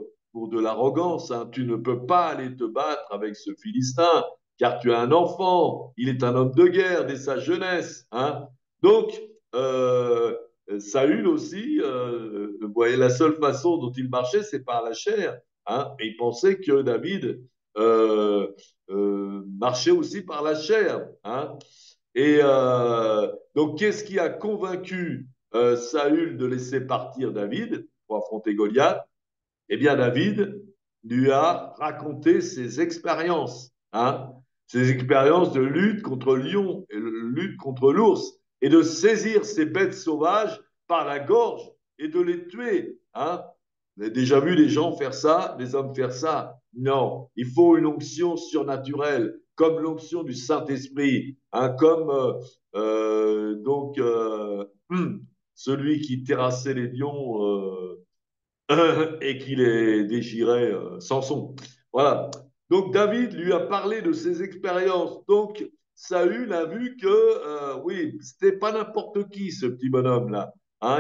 de l'arrogance. Tu ne peux pas aller te battre avec ce Philistin, car tu es un enfant. Il est un homme de guerre dès sa jeunesse. Donc, euh, Saül aussi, voyez, la seule façon dont il marchait, c'est par la chair. Et il pensait que David marchait aussi par la chair. Et donc, qu'est-ce qui a convaincu Saül de laisser partir David pour affronter Goliath? Eh bien, David lui a raconté ses expériences, ses expériences de lutte contre le lion et de lutte contre l'ours, et de saisir ces bêtes sauvages par la gorge et de les tuer. Vous avez déjà vu des gens faire ça, des hommes faire ça? Non, il faut une onction surnaturelle, comme l'onction du Saint-Esprit, comme donc celui qui terrassait les lions. Et qu'il les déchirait Samson. Voilà. Donc David lui a parlé de ses expériences. Donc Saül a vu que oui, c'était pas n'importe qui ce petit bonhomme là.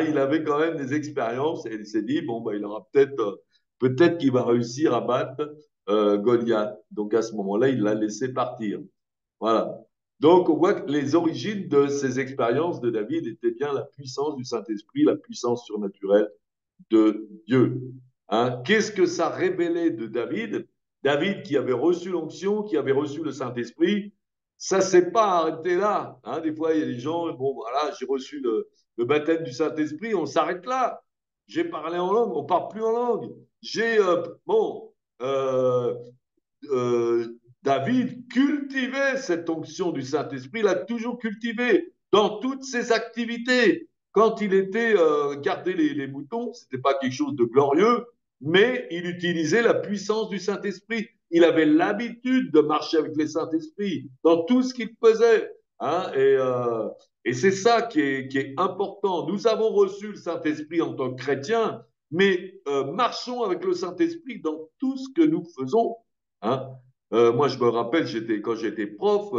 Il avait quand même des expériences et il s'est dit bon bah il aura peut-être qu'il va réussir à battre Goliath. Donc à ce moment-là, il l'a laissé partir. Voilà. Donc on voit que les origines de ces expériences de David étaient bien la puissance du Saint-Esprit, la puissance surnaturelle de Dieu. Qu'est-ce que ça révélait de David? David qui avait reçu l'onction, qui avait reçu le Saint-Esprit, ça ne s'est pas arrêté là. Des fois, il y a des gens, bon, voilà, j'ai reçu le baptême du Saint-Esprit, on s'arrête là. J'ai parlé en langue, on ne parle plus en langue. Bon, euh, David cultivait cette onction du Saint-Esprit, il l'a toujours cultivé dans toutes ses activités. Quand il était garder les moutons, ce n'était pas quelque chose de glorieux, mais il utilisait la puissance du Saint-Esprit. Il avait l'habitude de marcher avec le Saint-Esprit dans tout ce qu'il faisait. Et c'est ça qui est important. Nous avons reçu le Saint-Esprit en tant que chrétiens, mais marchons avec le Saint-Esprit dans tout ce que nous faisons. Hein. Moi, je me rappelle, quand j'étais prof,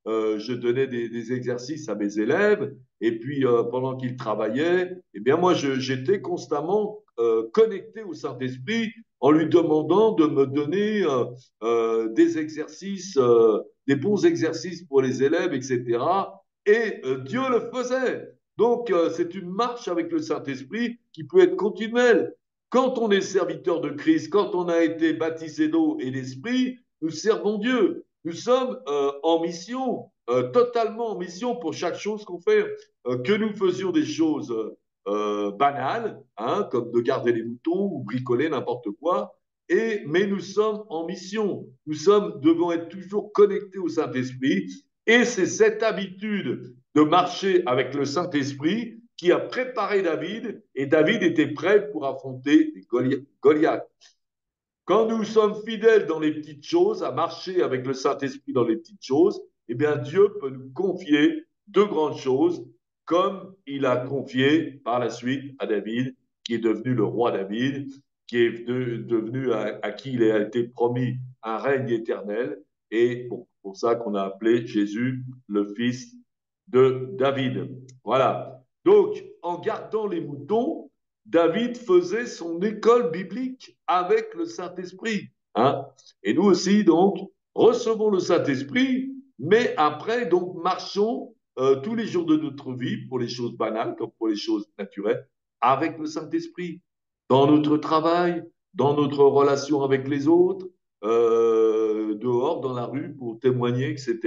je donnais des exercices à mes élèves, et puis pendant qu'ils travaillaient, eh bien moi, j'étais constamment connecté au Saint-Esprit en lui demandant de me donner des exercices, des bons exercices pour les élèves, etc. Et Dieu le faisait. Donc, c'est une marche avec le Saint-Esprit qui peut être continuelle. Quand on est serviteur de Christ, quand on a été baptisé d'eau et d'esprit, nous servons Dieu. Nous sommes en mission, totalement en mission pour chaque chose qu'on fait. Que nous faisions des choses banales, comme de garder les moutons ou bricoler n'importe quoi, mais nous sommes en mission. Devons être toujours connectés au Saint-Esprit. Et c'est cette habitude de marcher avec le Saint-Esprit qui a préparé David, et David était prêt pour affronter Goliath. Quand nous sommes fidèles dans les petites choses, à marcher avec le Saint-Esprit dans les petites choses, eh bien Dieu peut nous confier de grandes choses, comme il a confié par la suite à David, qui est devenu le roi David, qui est devenu à qui il a été promis un règne éternel, et pour ça qu'on a appelé Jésus le fils de David. Voilà. Donc, en gardant les moutons, David faisait son école biblique avec le Saint-Esprit. Et nous aussi, donc, recevons le Saint-Esprit, mais après, donc, marchons tous les jours de notre vie, pour les choses banales comme pour les choses naturelles, avec le Saint-Esprit, dans notre travail, dans notre relation avec les autres, dehors, dans la rue, pour témoigner, etc.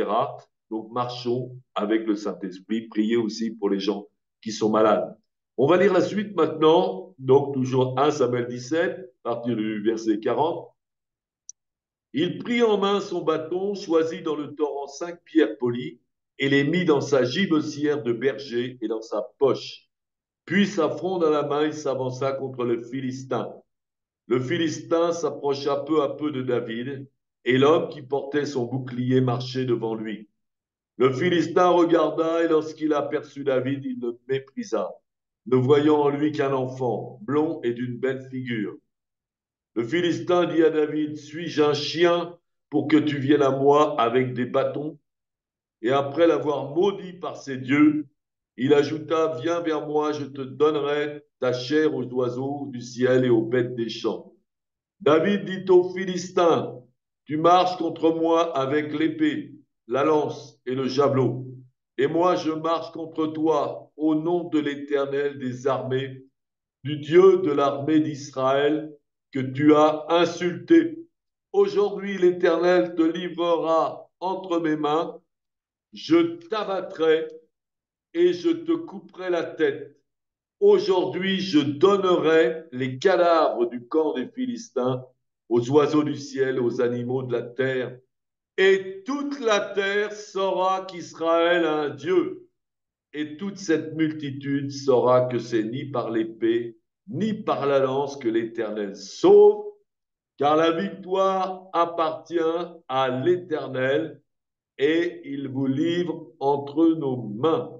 Donc, marchons avec le Saint-Esprit. Priez aussi pour les gens qui sont malades. On va lire la suite maintenant. Donc, toujours 1 Samuel 17, à partir du verset 40. Il prit en main son bâton, choisit dans le torrent 5 pierres polies, et les mit dans sa gibecière de berger et dans sa poche. Puis, sa fronde à la main, il s'avança contre le Philistin. Le Philistin s'approcha peu à peu de David, et l'homme qui portait son bouclier marchait devant lui. Le Philistin regarda, et lorsqu'il aperçut David, il le méprisa, ne voyant en lui qu'un enfant, blond et d'une belle figure. Le Philistin dit à David, suis-je un chien pour que tu viennes à moi avec des bâtons? Et après l'avoir maudit par ses dieux, il ajouta, viens vers moi, je te donnerai ta chair aux oiseaux du ciel et aux bêtes des champs. David dit aux Philistins, tu marches contre moi avec l'épée, la lance et le javelot. Et moi, je marche contre toi au nom de l'Éternel des armées, du Dieu de l'armée d'Israël que tu as insulté. Aujourd'hui, l'Éternel te livrera entre mes mains, je t'abattrai et je te couperai la tête. Aujourd'hui, je donnerai les cadavres du camp des Philistins aux oiseaux du ciel, aux animaux de la terre, et toute la terre saura qu'Israël a un Dieu. Et toute cette multitude saura que c'est ni par l'épée, ni par la lance que l'Éternel sauve, car la victoire appartient à l'Éternel, et il vous livre entre nos mains.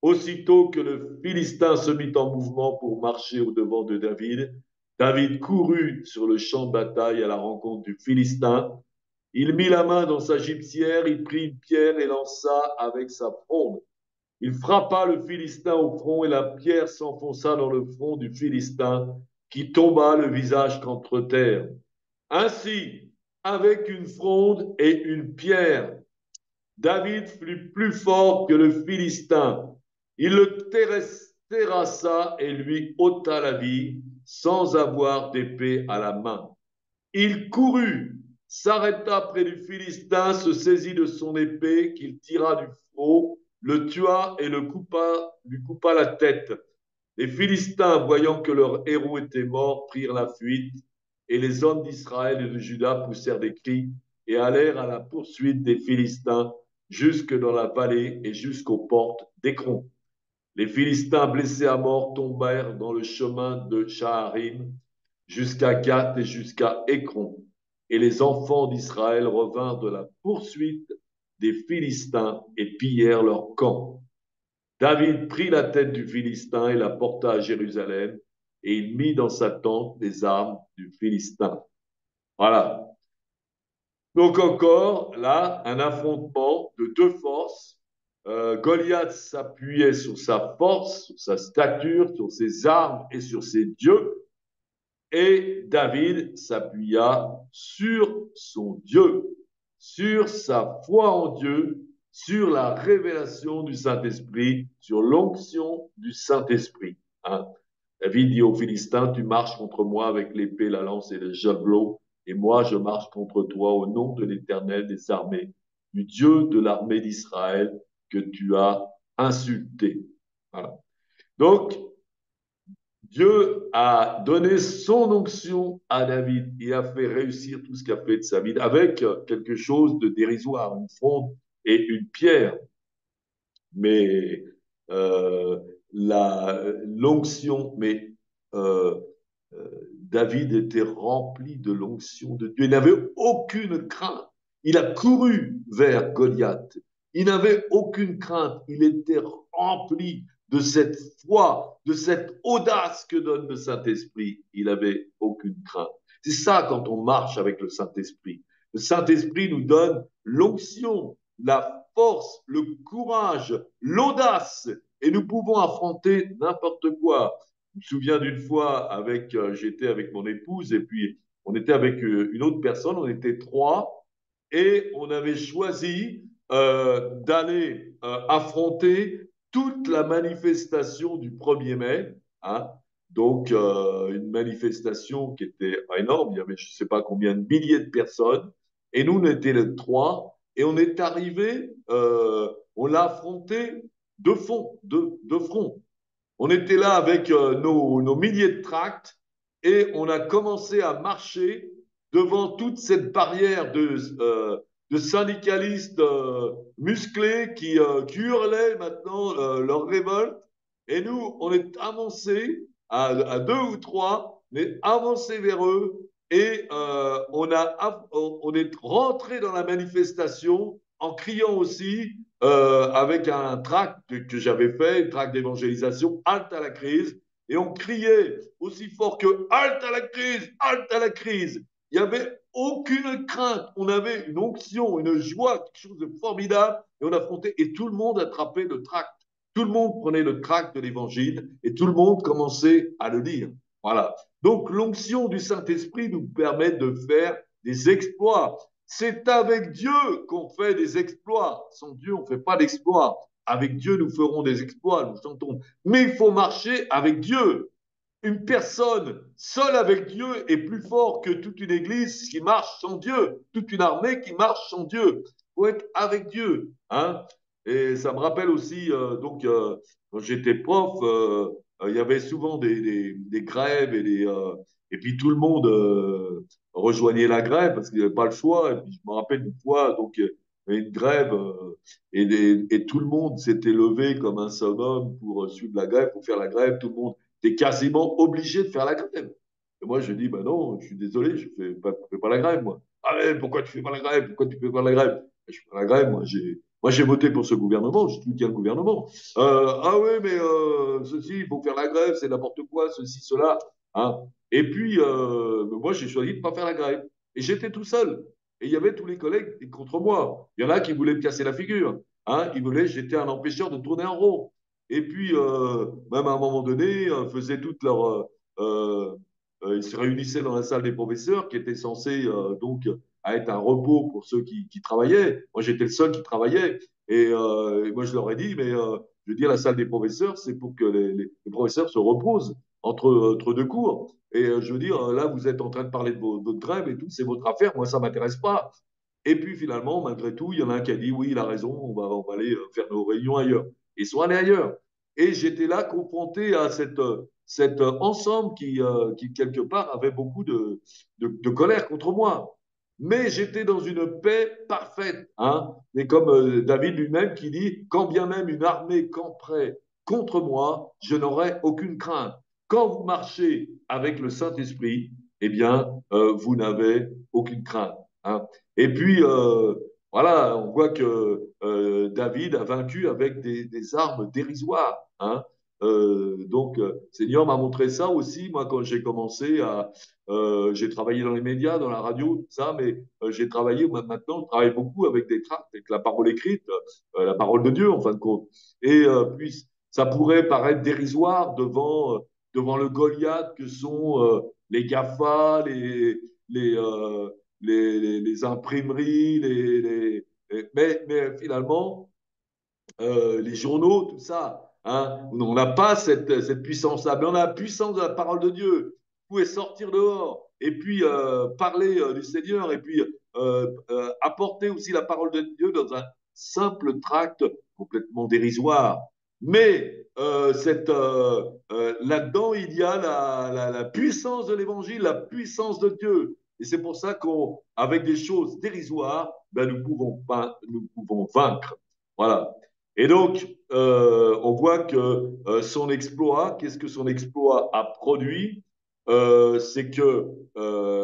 Aussitôt que le Philistin se mit en mouvement pour marcher au-devant de David, David courut sur le champ de bataille à la rencontre du Philistin. Il mit la main dans sa gibecière, il prit une pierre et lança avec sa fronde. Il frappa le Philistin au front et la pierre s'enfonça dans le front du Philistin qui tomba le visage contre terre. Ainsi, avec une fronde et une pierre, David fut plus fort que le Philistin. Il le terrassa et lui ôta la vie sans avoir d'épée à la main. Il courut, s'arrêta près du Philistin, se saisit de son épée qu'il tira du front, le tua et lui coupa la tête. Les Philistins, voyant que leur héros était mort, prirent la fuite, et les hommes d'Israël et de Juda poussèrent des cris et allèrent à la poursuite des Philistins jusque dans la vallée et jusqu'aux portes d'Écron. Les Philistins blessés à mort tombèrent dans le chemin de Shaharim jusqu'à Gath et jusqu'à Écron. Et les enfants d'Israël revinrent de la poursuite des Philistins et pillèrent leur camp. David prit la tête du Philistin et la porta à Jérusalem, et il mit dans sa tente les armes du Philistin. Voilà. Donc encore, là, un affrontement de deux forces. Goliath s'appuyait sur sa force, sur sa stature, sur ses armes et sur ses dieux. Et David s'appuya sur son Dieu, sur sa foi en Dieu, sur la révélation du Saint-Esprit, sur l'onction du Saint-Esprit. Hein. David dit aux Philistins, tu marches contre moi avec l'épée, la lance et le javelot, et moi je marche contre toi au nom de l'Éternel des armées, du Dieu de l'armée d'Israël que tu as insulté. Voilà. Donc, Dieu a donné son onction à David et a fait réussir tout ce qu'a fait de sa vie avec quelque chose de dérisoire, une fronde et une pierre. Mais euh, l'onction, mais euh, David était rempli de l'onction de Dieu. Il n'avait aucune crainte. Il a couru vers Goliath. Il n'avait aucune crainte. Il était rempli de cette foi, de cette audace que donne le Saint-Esprit. Il n'avait aucune crainte. C'est ça quand on marche avec le Saint-Esprit. Le Saint-Esprit nous donne l'onction, la force, le courage, l'audace, et nous pouvons affronter n'importe quoi. Je me souviens d'une fois j'étais avec mon épouse et puis on était avec une autre personne, on était trois et on avait choisi d'aller affronter toute la manifestation du 1er mai, hein, Donc, une manifestation qui était énorme. Il y avait je ne sais pas combien de milliers de personnes. Et nous, on était les trois. Et on est arrivé, on l'a affronté de front. On était là avec nos milliers de tracts et on a commencé à marcher devant toute cette barrière de syndicalistes musclés qui hurlaient maintenant leur révolte. Et nous, on est avancé à deux ou trois, on est avancé vers eux et on est rentré dans la manifestation en criant aussi avec un tract que j'avais fait, un tract d'évangélisation, halte à la crise. Et on criait aussi fort que halte à la crise, halte à la crise. Il n'y avait aucune crainte. On avait une onction, une joie, quelque chose de formidable. Et on affrontait. Et tout le monde attrapait le tract. Tout le monde prenait le tract de l'évangile et tout le monde commençait à le lire. Voilà. Donc l'onction du Saint-Esprit nous permet de faire des exploits. C'est avec Dieu qu'on fait des exploits. Sans Dieu, on ne fait pas d'exploits. Avec Dieu, nous ferons des exploits, nous chantons. Mais il faut marcher avec Dieu. Une personne seule avec Dieu est plus fort que toute une église qui marche sans Dieu, toute une armée qui marche sans Dieu. Il faut être avec Dieu. Hein. Et ça me rappelle aussi, quand j'étais prof, il y avait souvent des grèves et puis tout le monde rejoignait la grève parce qu'il n'y avait pas le choix. Et puis je me rappelle une fois, il y avait une grève et tout le monde s'était levé comme un seul homme pour suivre la grève, pour faire la grève. Tout le monde était quasiment obligé de faire la grève. Et moi, je dis, ben non, je suis désolé, je fais pas la grève, moi. Ah mais pourquoi tu fais pas la grève? Pourquoi tu fais pas la grève? Je fais pas la grève, moi j'ai voté pour ce gouvernement, je soutiens le gouvernement. Ah oui, mais ceci, il faut faire la grève, c'est n'importe quoi, ceci, cela. Hein. Et puis, moi, j'ai choisi de ne pas faire la grève. Et j'étais tout seul. Et il y avait tous les collègues contre moi. Il y en a qui voulaient me casser la figure. Hein. Ils voulaient, j'étais un empêcheur de tourner en rond. Et puis, même à un moment donné, faisaient toutes leurs. Ils se réunissaient dans la salle des professeurs qui était censée être un repos pour ceux qui travaillaient. Moi, j'étais le seul qui travaillait. Et moi, je leur ai dit, mais je veux dire, la salle des professeurs, c'est pour que les professeurs se reposent entre deux cours. Et je veux dire, là, vous êtes en train de parler de votre grève et tout, c'est votre affaire, moi, ça ne m'intéresse pas. Et puis finalement, malgré tout, il y en a un qui a dit, oui, il a raison, on va aller faire nos réunions ailleurs. Ils sont allés ailleurs. Et j'étais là confronté à cet ensemble qui, quelque part, avait beaucoup de colère contre moi. Mais j'étais dans une paix parfaite. Hein. Et comme David lui-même qui dit, quand bien même une armée camperait contre moi, je n'aurais aucune crainte. Quand vous marchez avec le Saint-Esprit, eh bien, vous n'avez aucune crainte. Hein. Et puis, voilà, on voit que David a vaincu avec des armes dérisoires. Hein. Seigneur m'a montré ça aussi, moi, quand j'ai commencé à. J'ai travaillé dans les médias, dans la radio, tout ça, mais j'ai travaillé, moi, maintenant, je travaille beaucoup avec des tracts, avec la parole écrite, la parole de Dieu, en fin de compte. Et puis, ça pourrait paraître dérisoire devant le Goliath que sont les GAFA, les imprimeries, mais finalement, les journaux, tout ça, hein, on n'a pas cette puissance-là, mais on a la puissance de la parole de Dieu. Vous pouvez sortir dehors et puis parler du Seigneur et puis apporter aussi la parole de Dieu dans un simple tract complètement dérisoire. Mais là-dedans, il y a la puissance de l'évangile, la puissance de Dieu. Et c'est pour ça qu'avec des choses dérisoires, ben, nous pouvons vaincre. Voilà. Et donc, on voit que son exploit, qu'est-ce que son exploit a produit? C'est que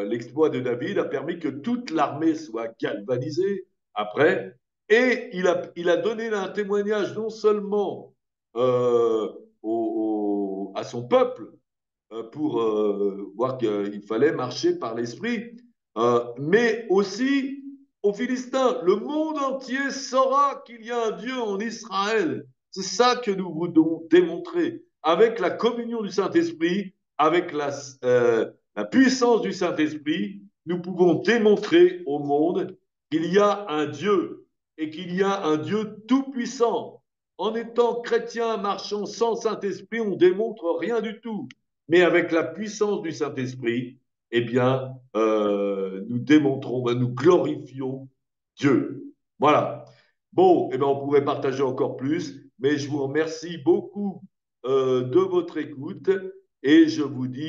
l'exploit de David a permis que toute l'armée soit galvanisée après, et il a donné un témoignage non seulement euh, à son peuple pour voir qu'il fallait marcher par l'esprit, mais aussi aux Philistins. Le monde entier saura qu'il y a un Dieu en Israël. C'est ça que nous voulons démontrer. Avec la communion du Saint-Esprit, avec la puissance du Saint-Esprit, nous pouvons démontrer au monde qu'il y a un Dieu et qu'il y a un Dieu tout-puissant. En étant chrétien, marchant sans Saint-Esprit, on démontre rien du tout. mais avec la puissance du Saint-Esprit, eh bien, nous démontrons, ben, nous glorifions Dieu. Voilà. Bon, eh bien, on pourrait partager encore plus, mais je vous remercie beaucoup de votre écoute et je vous dis